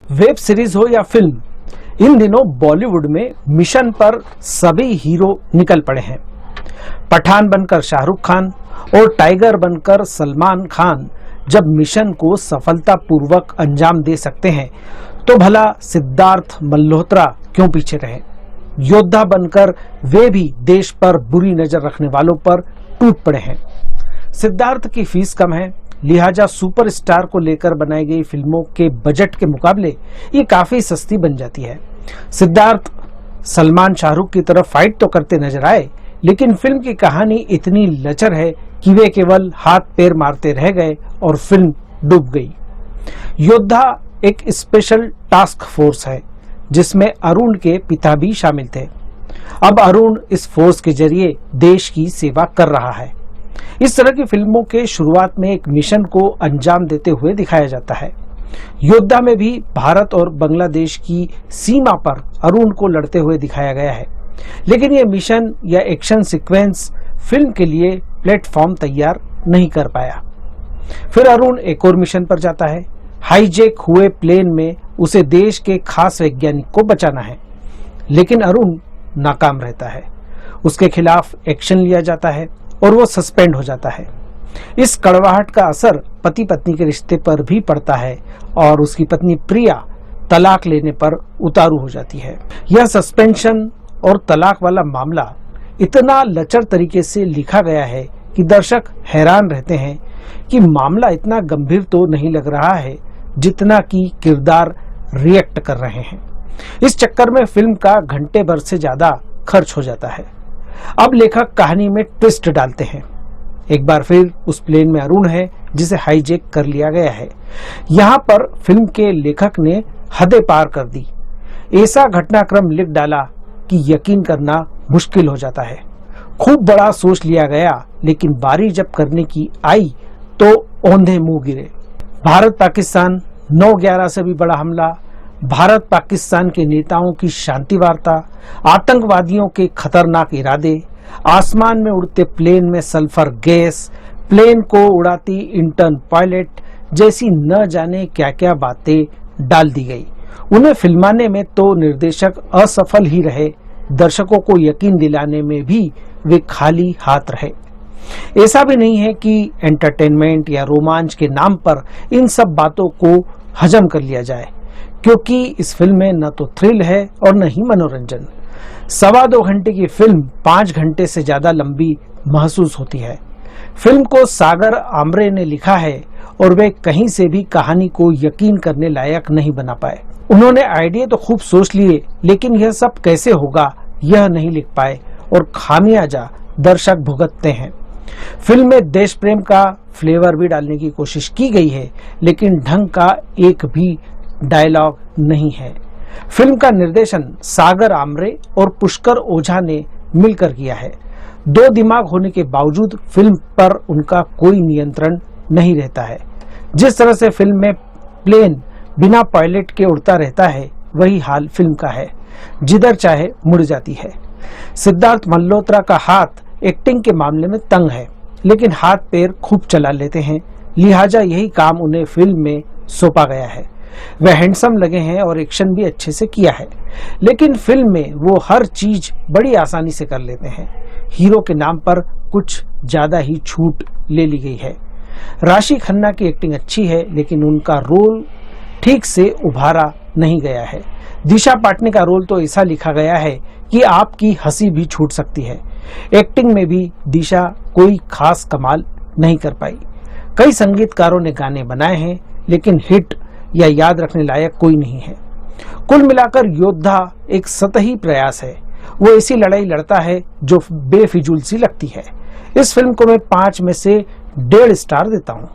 Web series हो या film, इन दिनों बॉलीवुड में मिशन पर सभी हीरो निकल पड़े हैं। पठान बनकर शाहरुख खान और टाइगर बनकर सलमान खान जब मिशन को सफलतापूर्वक अंजाम दे सकते हैं तो भला सिद्धार्थ मल्होत्रा क्यों पीछे रहे। योद्धा बनकर वे भी देश पर बुरी नजर रखने वालों पर टूट पड़े हैं। सिद्धार्थ की फीस कम है, लिहाजा सुपरस्टार को लेकर बनाई गई फिल्मों के बजट के मुकाबले ये काफी सस्ती बन जाती है। सिद्धार्थ सलमान शाहरुख की तरफ फाइट तो करते नजर आए, लेकिन फिल्म की कहानी इतनी लचर है कि वे केवल हाथ पैर मारते रह गए और फिल्म डूब गई। योद्धा एक स्पेशल टास्क फोर्स है जिसमें अरुण के पिता भी शामिल थे। अब अरुण इस फोर्स के जरिए देश की सेवा कर रहा है। इस तरह की फिल्मों के शुरुआत में एक मिशन को अंजाम देते हुए दिखाया जाता है। योद्धा में भी भारत और बांग्लादेश की सीमा पर अरुण को लड़ते हुए दिखाया गया है, लेकिन यह मिशन या एक्शन सीक्वेंस फिल्म के लिए प्लेटफॉर्म तैयार नहीं कर पाया। फिर अरुण एक और मिशन पर जाता है। हाईजैक हुए प्लेन में उसे देश के खास वैज्ञानिक को बचाना है, लेकिन अरुण नाकाम रहता है। उसके खिलाफ एक्शन लिया जाता है और वो सस्पेंड हो जाता है। इस कड़वाहट का असर पति पत्नी के रिश्ते पर भी पड़ता है और उसकी पत्नी प्रिया तलाक लेने पर उतारू हो जाती है। यह सस्पेंशन और तलाक वाला मामला इतना लचर तरीके से लिखा गया है कि दर्शक हैरान रहते हैं कि मामला इतना गंभीर तो नहीं लग रहा है जितना कि किरदार रिएक्ट कर रहे हैं। इस चक्कर में फिल्म का घंटे भर से ज्यादा खर्च हो जाता है। अब लेखक कहानी में ट्विस्ट डालते हैं। एक बार फिर उस प्लेन में अरुण है जिसे हाईजैक कर लिया गया है। यहाँ पर फिल्म के लेखक ने हदें पार कर दी। ऐसा घटनाक्रम लिख डाला कि यकीन करना मुश्किल हो जाता है। खूब बड़ा सोच लिया गया, लेकिन बारी जब करने की आई तो औंधे मुंह गिरे। भारत पाकिस्तान 9/11 से भी बड़ा हमला, भारत पाकिस्तान के नेताओं की शांति वार्ता, आतंकवादियों के खतरनाक इरादे, आसमान में उड़ते प्लेन में सल्फर गैस, प्लेन को उड़ाती इंटर्न पायलट जैसी न जाने क्या क्या बातें डाल दी गई। उन्हें फिल्माने में तो निर्देशक असफल ही रहे, दर्शकों को यकीन दिलाने में भी वे खाली हाथ रहे। ऐसा भी नहीं है कि एंटरटेनमेंट या रोमांच के नाम पर इन सब बातों को हजम कर लिया जाए, क्योंकि इस फिल्म में न तो थ्रिल है और न ही मनोरंजन। 2.25 घंटे की फिल्म 5 घंटे से ज्यादा लंबी महसूस होती है। फिल्म को सागर आमरे ने लिखा है और वे कहीं से भी कहानी को यकीन करने लायक नहीं बना पाए। उन्होंने आइडिया तो खूब सोच लिए, लेकिन यह सब कैसे होगा यह नहीं लिख पाए और खामियाजा दर्शक भुगतते हैं। फिल्म में देश प्रेम का फ्लेवर भी डालने की कोशिश की गई है, लेकिन ढंग का एक भी डायलॉग नहीं है। फिल्म का निर्देशन सागर आमरे और पुष्कर ओझा ने मिलकर किया है। 2 दिमाग होने के बावजूद फिल्म पर उनका कोई नियंत्रण नहीं रहता है। जिस तरह से फिल्म में प्लेन बिना पायलट के उड़ता रहता है, वही हाल फिल्म का है, जिधर चाहे मुड़ जाती है। सिद्धार्थ मल्होत्रा का हाथ एक्टिंग के मामले में तंग है, लेकिन हाथ पैर खूब चला लेते हैं, लिहाजा यही काम उन्हें फिल्म में सौंपा गया है। वह हैंडसम लगे हैं और एक्शन भी अच्छे से किया है, लेकिन फिल्म में वो हर चीज बड़ी आसानी से कर लेते हैं। हीरो के नाम पर कुछ ज्यादा ही छूट ले ली गई है। राशि खन्ना की एक्टिंग अच्छी है, लेकिन उनका रोल ठीक से उभारा नहीं गया है। दिशा पाटनी का रोल तो ऐसा लिखा गया है कि आपकी हंसी भी छूट सकती है। एक्टिंग में भी दिशा कोई खास कमाल नहीं कर पाई। कई संगीतकारों ने गाने बनाए हैं, लेकिन हिट या याद रखने लायक कोई नहीं है। कुल मिलाकर योद्धा एक सतही प्रयास है। वो ऐसी लड़ाई लड़ता है जो बेफिजूल सी लगती है। इस फिल्म को मैं 5 में से 1.5 स्टार देता हूँ।